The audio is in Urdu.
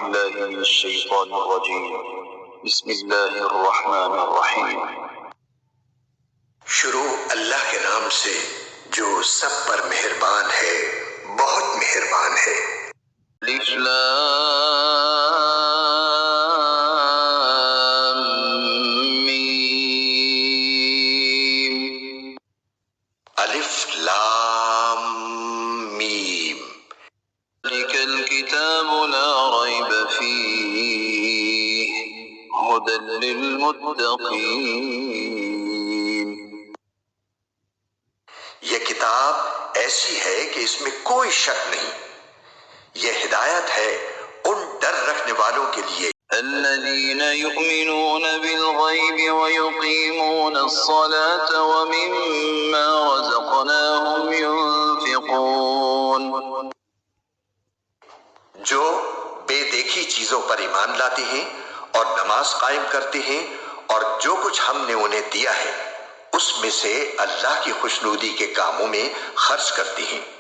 بالله من الشيطان الرجيم بسم الله الرحمن الرحیم۔ شروع اللہ کے نام سے جو سب پر مہربان ہے، بہت مہربان ہے۔ الف لام میم۔ الف لام میم۔ ذلك الكتاب لا ريب فيه هدى للمتقين۔ یہ کتاب ایسی ہے کہ اس میں کوئی شک نہیں، یہ ہدایت ہے ان ڈر رکھنے والوں کے لیے۔ الذين يؤمنون بالغيب ويقيمون الصلاة ومما رزقناهم ينفقون۔ جو بے دیکھی چیزوں پر ایمان لاتے ہیں اور نماز قائم کرتے ہیں، اور جو کچھ ہم نے انہیں دیا ہے اس میں سے اللہ کی خوشنودی کے کاموں میں خرچ کرتے ہیں۔